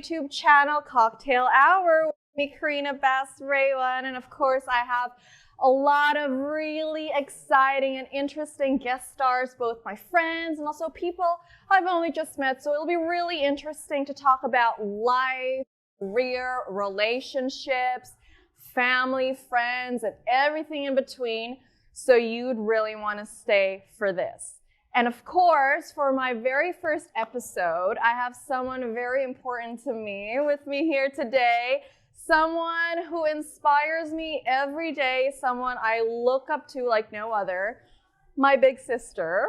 YouTube channel, Kocktail Hour, with me, Karina Basrewan. And of course, I have a lot of really exciting and interesting guest stars, both my friends and also people I've only just met. So it'll be really interesting to talk about life, career, relationships, family, friends, and everything in between. So you'd really want to stay for this. And of course, for my very first episode, I have someone very important to me with me here today. Someone who inspires me every day, someone I look up to like no other, my big sister,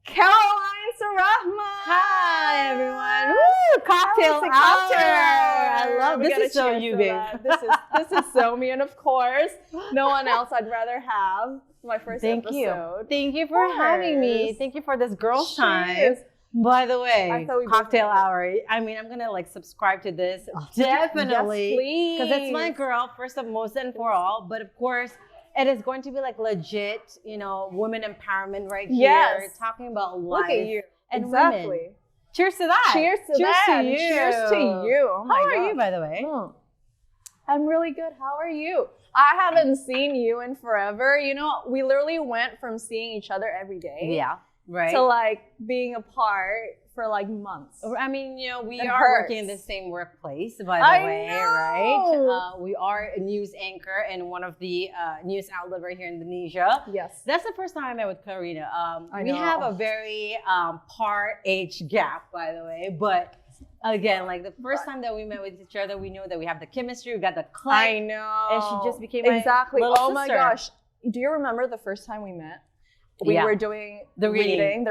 Caroline Soerachmat. Hi, everyone. Woo! Cocktail Hour. I love this. Is so you, babe. This is so me, and of course, no one else I'd rather have. My first episode. Thank you for having me. Thank you for this girls' time. By the way, Cocktail Hour. I mean, I'm gonna like subscribe to this definitely because it's my girl first and most and for all. But of course, it is going to be like legit, you know, women empowerment right here, talking about life. Look at you. And women. Cheers to that. Cheers to that. To you. Cheers to you. Oh my How God. are you, by the way? I'm really good. How are you? I haven't seen you in forever. You know, we literally went from seeing each other every day. Yeah. Right. To like being apart for like months. I mean, you know, we are working in the same workplace, by the way, right? We are a news anchor in one of the news outlets right here in Indonesia. Yes. That's the first time I met with Karina. We have a very part age gap, by the way, but again, like the first time that we met with each other, we knew that we have the chemistry, we got the click. I know. And she just became my little sister. My gosh. Do you remember the first time we met? We were doing the reading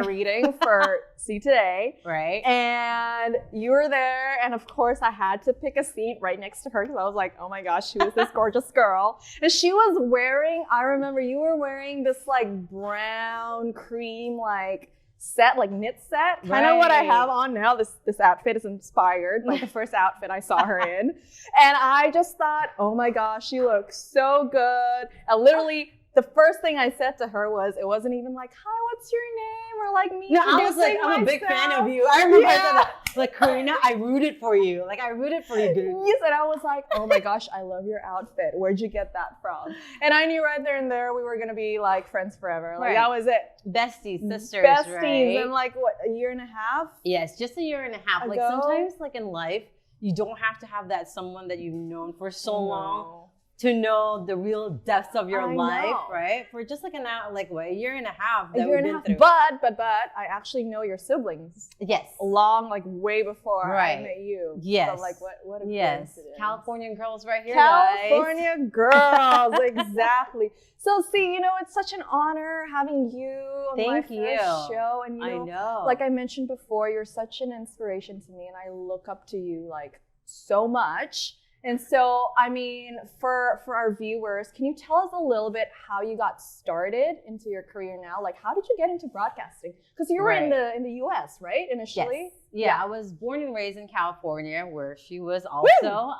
for SeaToday. Right. And you were there. And of course, I had to pick a seat right next to her because I was like, oh my gosh, who is this gorgeous girl? And she was wearing, I remember you were wearing this like brown cream, like set, like knit set. Kind of what I have on now. This outfit is inspired by the first outfit I saw her in. And I just thought, oh my gosh, she looks so good. And literally, the first thing I said to her was, it wasn't even like, hi, what's your name? Or like me. No, I was like, I'm a big fan of you. I remember I said that. Like, Karina, I rooted for you. Like, I rooted for you, dude. Yes, and I was like, oh my gosh, I love your outfit. Where'd you get that from? And I knew right there and there we were going to be like friends forever. Like, that was it. Besties, sisters, Besties, and like, what, a year and a half? Yes, just a year and a half. Ago? Like, sometimes, like in life, you don't have to have that someone that you've known for so long to know the real depths of your life, right? For just like a year and a half that we've been through. But I actually know your siblings. Yes. Long, like way before I met you. Yes. So like what a coincidence. California girls right here, California girls, exactly. So see, you know, it's such an honor having you on my first show. And you know, like I mentioned before, you're such an inspiration to me and I look up to you like so much. And so, I mean, for our viewers, can you tell us a little bit how you got started into your career now? Like, how did you get into broadcasting? Because you were in the U.S., right, initially? Yes. Yeah, I was born and raised in California, where she was also.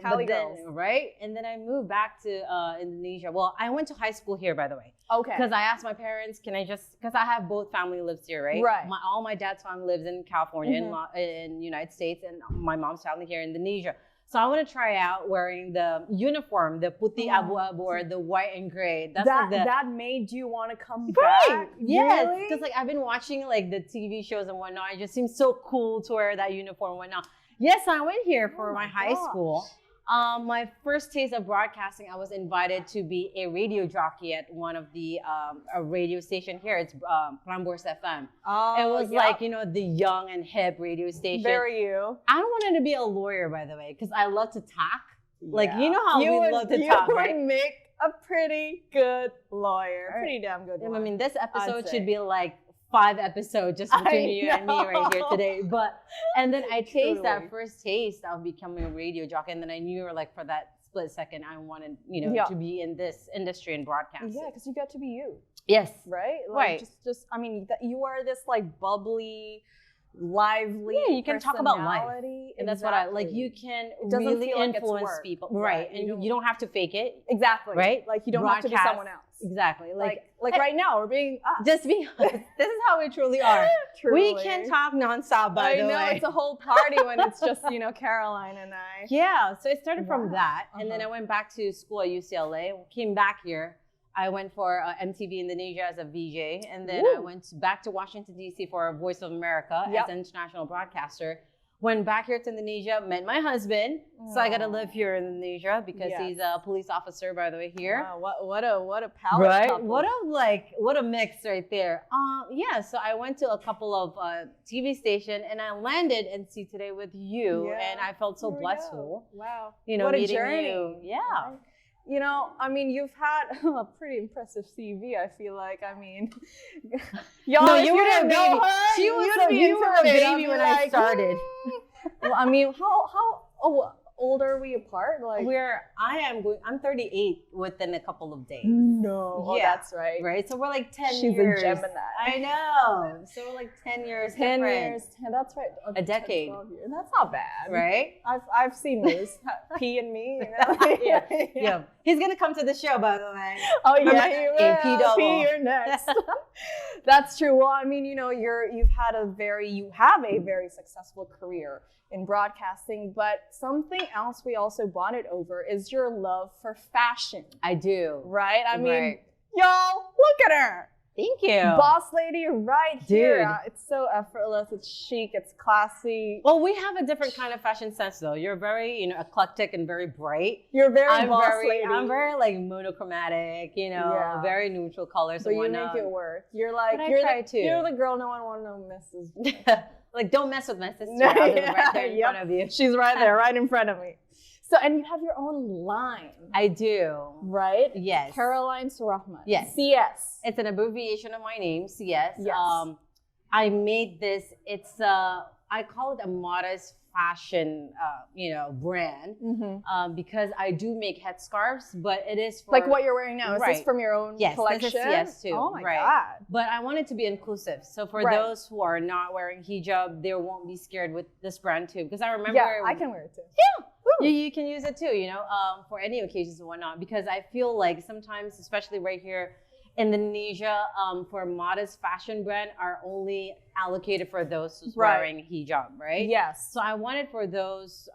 Cali girls. Right? And then I moved back to Indonesia. Well, I went to high school here, by the way. Okay. Because I asked my parents, because I have both family lives here, right? Right. All my dad's family lives in California, in the United States, and my mom's family here in Indonesia. So I want to try out wearing the uniform, the puti abu-abu or the white and gray. That made you want to come back? Yes, really? because like I've been watching like the TV shows and whatnot. It just seems so cool to wear that uniform and whatnot. Yes, I went here for my high school. My first taste of broadcasting, I was invited to be a radio jockey at one of the a radio station here. It's Prambors FM. It was like, you know, the young and hip radio station. Very you. I wanted to be a lawyer, by the way, because I love to talk. Like, you know how we love to talk, right? You would make a pretty good lawyer. Pretty damn good one. I mean, this episode should be like 5 episodes just between you and me right here today. And then I tasted that first taste of becoming a radio jockey, and then I knew like for that split second I wanted, you know, to be in this industry and broadcasting. Yeah, because you got to be you. Yes. Right? Like, just I mean, you are this like bubbly, lively. Yeah, you can talk about life. And that's what I like. You can really influence people. Right. And you don't have to fake it. Exactly. Right? Like you don't have to be someone else. Exactly. Like right now, we're being us. Just be honest. This is how we truly are. Truly. We can talk nonstop, by the way. I know, it's a whole party when it's just, Caroline and I. Yeah, so it started from that. And then Uh-huh. I went back to school at UCLA, came back here. I went for MTV Indonesia as a VJ. And then I went back to Washington, D.C. for Voice of America as an international broadcaster. Went back here to Indonesia, met my husband. So I got to live here in Indonesia because he's a police officer, by the way, here. Wow, what a power couple. What a mix right there. So I went to a couple of TV station and I landed in SeaToday with you, and I felt so blessful. Wow, what a journey. You. Yeah. You've had a pretty impressive CV, I feel like. Y'all, no, you were a baby. Her, you were a baby when I started. Well, how old are we apart? Like I'm 38 within a couple of days. No. Oh, yeah, that's right. Right. So we're like 10 She's years. a Gemini. I know. So we're like 10 years. 10 different. years. That's right. A decade. 12 years. That's not bad. Right? I've seen those. P and me. Yeah. He's gonna come to the show, by the way. Oh yeah, he will. P double. P, you're next. That's true. Well, you have a very successful career in broadcasting, but something else we also bonded over is your love for fashion. I do. Right? Right. Y'all, look at her. Thank you. Boss lady right here. Dude. It's so effortless, it's chic, it's classy. Well, we have a different kind of fashion sense, though. You're very, eclectic and very bright. You're very boss lady. I'm very like monochromatic, very neutral colors and whatnot. But you make it work. You're like, But you're the girl no one wants to miss. Like, don't mess with my sister. I'll do it right there in front of you. She's right there, right in front of me. So, and you have your own line. I do. Right? Yes. Caroline Soerachmat. Yes. CS. It's an abbreviation of my name, CS. Yes. I made this, I call it a modest fashion, brand, because I do make headscarves, but it is for... Like what you're wearing now. Is Right. this from your own collection? Yes, this is CS too. Oh my right. God. But I want it to be inclusive. So for Right. those who are not wearing hijab, they won't be scared with this brand too. Because I remember... Yeah, I can wear it too. Yeah. You can use it too, for any occasions and whatnot. Because I feel like sometimes, especially right here in Indonesia, for modest fashion brand are only allocated for those who's wearing hijab, right? Yes. So I wanted for those,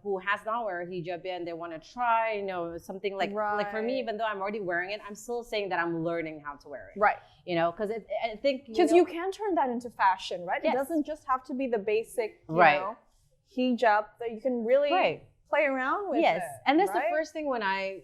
who has not wear a hijab and they want to try, something like for me, even though I'm already wearing it, I'm still saying that I'm learning how to wear it. Right. Because I think because you can turn that into fashion, right? Yes. It doesn't just have to be the basic, Right. hijab that you can really Right. play around with. Yes, it, and that's right? the first thing when I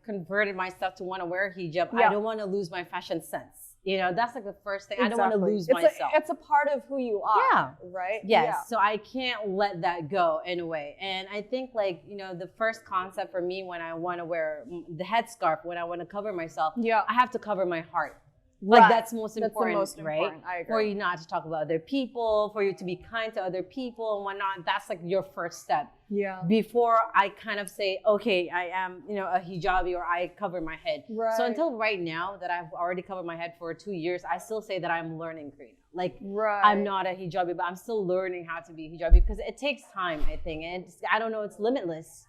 converted myself to want to wear a hijab. Yeah. I don't want to lose my fashion sense. That's like the first thing. I don't want to lose it's myself. It's a part of who you are. Yeah. Right? Yes, Yeah. so I can't let that go in a way. And I think the first concept for me when I want to wear the headscarf, when I want to cover myself, Yeah. I have to cover my heart. Right. That's most That's the important, most right? important. I agree. For you not to talk about other people, for you to be kind to other people and whatnot. That's like your first step. Yeah. Before I kind of say, okay, I am, a hijabi or I cover my head. Right. So until right now that I've already covered my head for 2 years, I still say that I'm learning Karina. Like, Right. I'm not a hijabi, but I'm still learning how to be a hijabi because it takes time, I think. And I don't know, it's limitless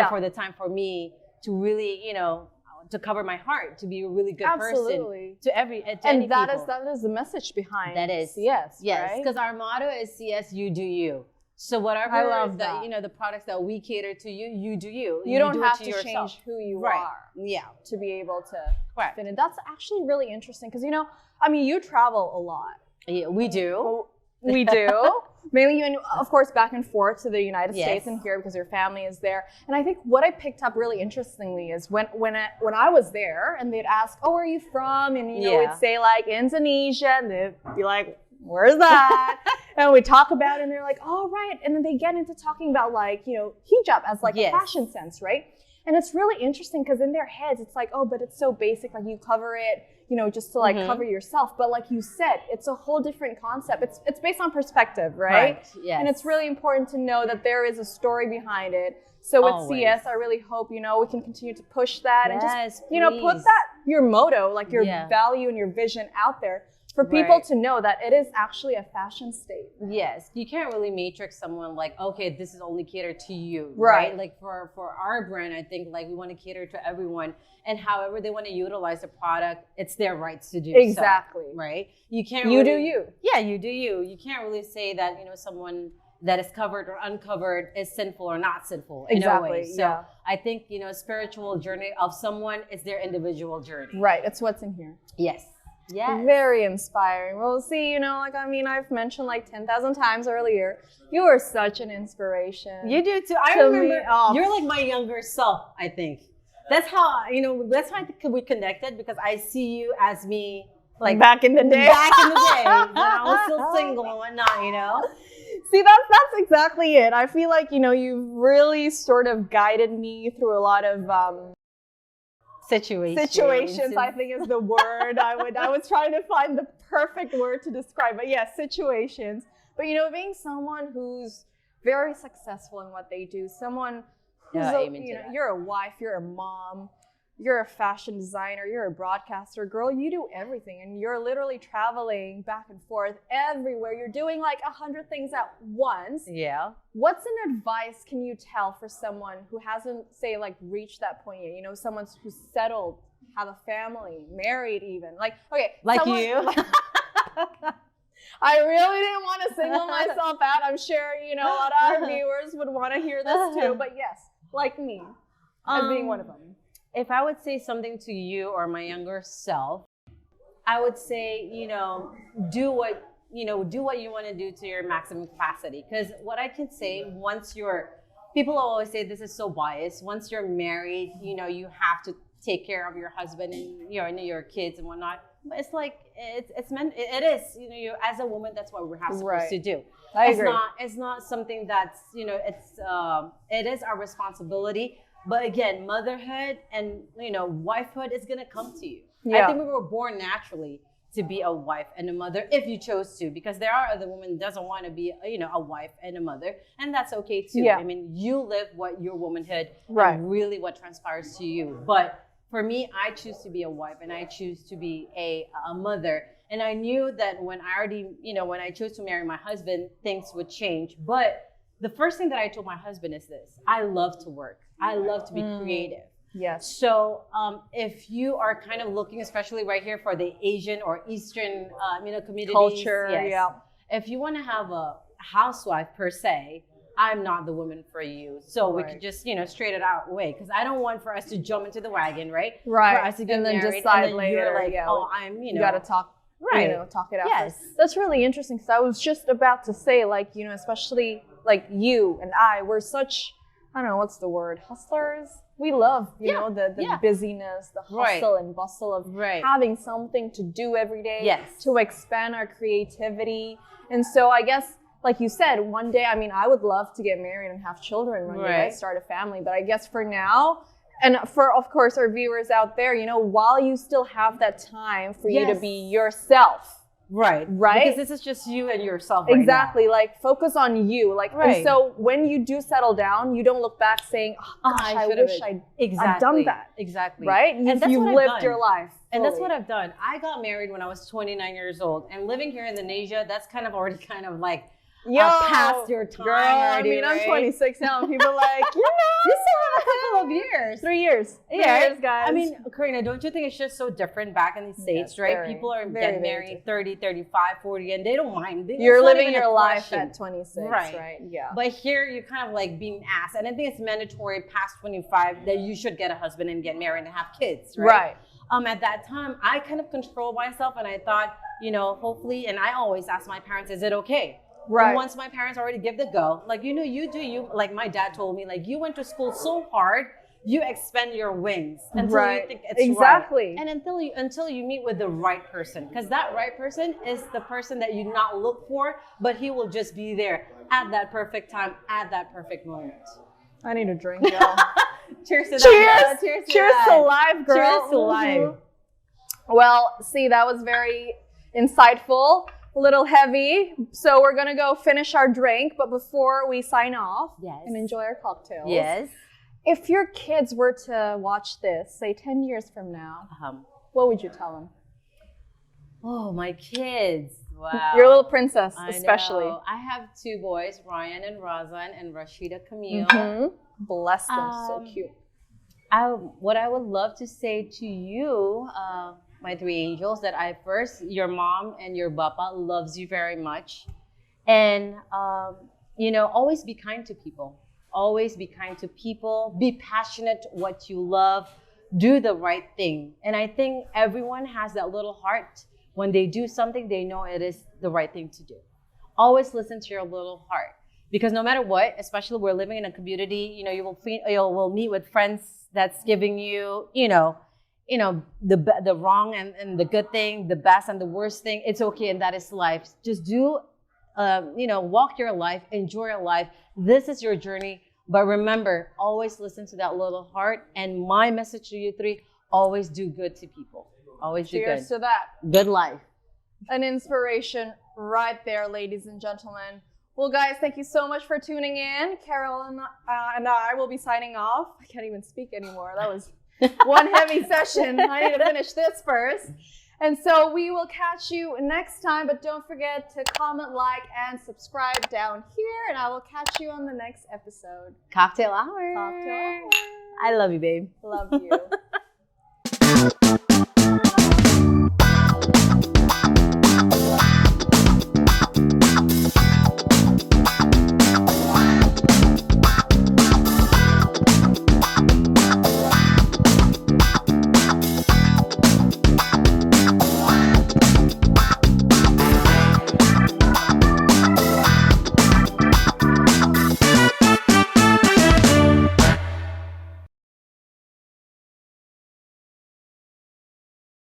for the time for me to really, to cover my heart, to be a really good person to any and that people. is the message behind That is CS. Yes, right? because our motto is CS, you do you. So whatever I love that. the products that we cater to you, you do you. You don't do have it to yourself. change who you Right. are Yeah. to be able to Correct. fit in. That's actually really interesting because you travel a lot. Yeah, we do. Well, we do. Mainly, you, and of course, back and forth to the United Yes. States and here because your family is there. And I think what I picked up really interestingly is when I was there and they'd ask, "Oh, where are you from?" and we'd say like Indonesia, and they'd be like, "Where's that?" and we talk about it, and they're like, "Oh, right." And then they get into talking about like hijab as like a fashion sense, right? And it's really interesting because in their heads, it's like, "Oh, but it's so basic. Like you cover it." Just to like cover yourself. But like you said, it's a whole different concept. It's based on perspective, right? Yes. And it's really important to know that there is a story behind it. So with Always. CS, I really hope, we can continue to push that and Yes, just, put please. that, your motto, like your Yeah. value and your vision out there for people to know that it is actually a fashion statement. Yes, you can't really matrix someone like, okay, this is only catered to you, Right? Like for our brand, I think like we want to cater to everyone, and however they want to utilize the product, it's their rights to do exactly. so, right? You can't. You really, do you. Yeah, you do you. You can't really say that someone that is covered or uncovered is sinful or not sinful. Exactly. In a way. So I think spiritual journey of someone is their individual journey. Right. It's what's in here. Yes. Yes. Very inspiring. Well, see, I've mentioned like 10,000 times earlier, you are such an inspiration. You do too. I remember you're like my younger self, I think. That's how, that's how I think we connected, because I see you as me like back in the day. Back in the day when I was still single and whatnot, See, that's exactly it. I feel like, you've really sort of guided me through a lot of situations, I think is the word. I was trying to find the perfect word to describe, but yes, situations. But being someone who's very successful in what they do, someone who's you're a wife, you're a mom, you're a fashion designer, you're a broadcaster, girl, you do everything, and you're literally traveling back and forth everywhere. You're doing like 100 things at once. Yeah. What's an advice can you tell for someone who hasn't, say, like reached that point yet? Someone who's settled, have a family, married even. Like, okay. Like you. I really didn't want to single myself out. I'm sure, a lot of our viewers would want to hear this too. But yes, like me, as being one of them. If I would say something to you or my younger self, I would say, do what you want to do to your maximum capacity. Because what I can say, people always say this is so biased. Once you're married, you have to take care of your husband and your kids and whatnot. But it's like it's meant. It is. You as a woman, that's what we're supposed to do. I agree. It's not something that's it is our responsibility. But again, motherhood and wifehood is gonna come to you. Yeah. I think we were born naturally to be a wife and a mother if you chose to, because there are other women that doesn't want to be a wife and a mother, and that's okay too. Yeah. I mean, you live what your womanhood and really what transpires to you. But for me, I choose to be a wife and I choose to be a mother. And I knew that when I chose to marry my husband, things would change. But the first thing that I told my husband is this: I love to work. I love to be creative. Yes. So if you are kind of looking, especially right here for the Asian or Eastern, communities, culture, if you want to have a housewife per se, I'm not the woman for you. So we could just, straight it out away, because I don't want for us to jump into the wagon, right? Right. For us to get and then married, decide and then later. You're like, you got to talk. Right. Talk it out. Yes. That's really interesting. So I was just about to say, like, especially like you and I, we're such, I don't know, what's the word? Hustlers? We love, the busyness, the hustle and bustle of having something to do every day to expand our creativity. And so I guess, like you said, one day, I would love to get married and have children one day, start a family. But I guess for now, and for, of course, our viewers out there, while you still have that time for you to be yourself. Right. Because this is just you and yourself right Exactly. now. Like, focus on you. Like, and so when you do settle down, you don't look back saying, oh, gosh, I wish I'd done that. Exactly. Right? And you've lived your life. And that's what I've done. I got married when I was 29 years old. And living here in Indonesia, that's kind of already like, past your time already, I'm 26 now, and people are like, you still have a couple of years. 3 years. 3 years, guys. Karina, don't you think it's just so different back in the States, right? People are getting married 30, 35, 40, and they don't mind. You're living your life at 26, right? Yeah. But here, you're kind of like being asked, and I think it's mandatory past 25 that you should get a husband and get married and have kids, right? At that time, I kind of controlled myself, and I thought, hopefully, and I always ask my parents, is it okay? Right. And once my parents already give the go, like, you do you, like my dad told me, like, you went to school so hard, you expand your wings until you think it's right. And until you meet with the right person, because that right person is the person that you not look for, but he will just be there at that perfect time, at that perfect moment. I need a drink, y'all. Cheers to that. Cheers to life, girl. Cheers to life. Well, see, that was very insightful. A little heavy, so we're gonna go finish our drink. But before we sign off and enjoy our cocktails, if your kids were to watch this, say 10 years from now, what would you tell them? Oh, my kids. Wow. Your little princess, I especially. know. I have 2 boys, Ryan and Razan, and Rashida Camille. Bless them, so cute. What I would love to say to you, my 3 angels, that your mom and your papa loves you very much. And, always be kind to people. Always be kind to people. Be passionate what you love. Do the right thing. And I think everyone has that little heart. When they do something, they know it is the right thing to do. Always listen to your little heart. Because no matter what, especially we're living in a community, you will meet with friends that's giving you, the wrong and the good thing, the best and the worst thing. It's okay, and that is life. Just do, walk your life, enjoy your life. This is your journey. But remember, always listen to that little heart. And my message to you 3, always do good to people. Always do good. Cheers to that. Good life. An inspiration right there, ladies and gentlemen. Well, guys, thank you so much for tuning in. Carol and I will be signing off. I can't even speak anymore. That was one heavy session. I need to finish this first. And so we will catch you next time, but don't forget to comment, like, and subscribe down here, and I will catch you on the next episode. Cocktail Hour. Cocktail Hour. I love you, babe. Love you.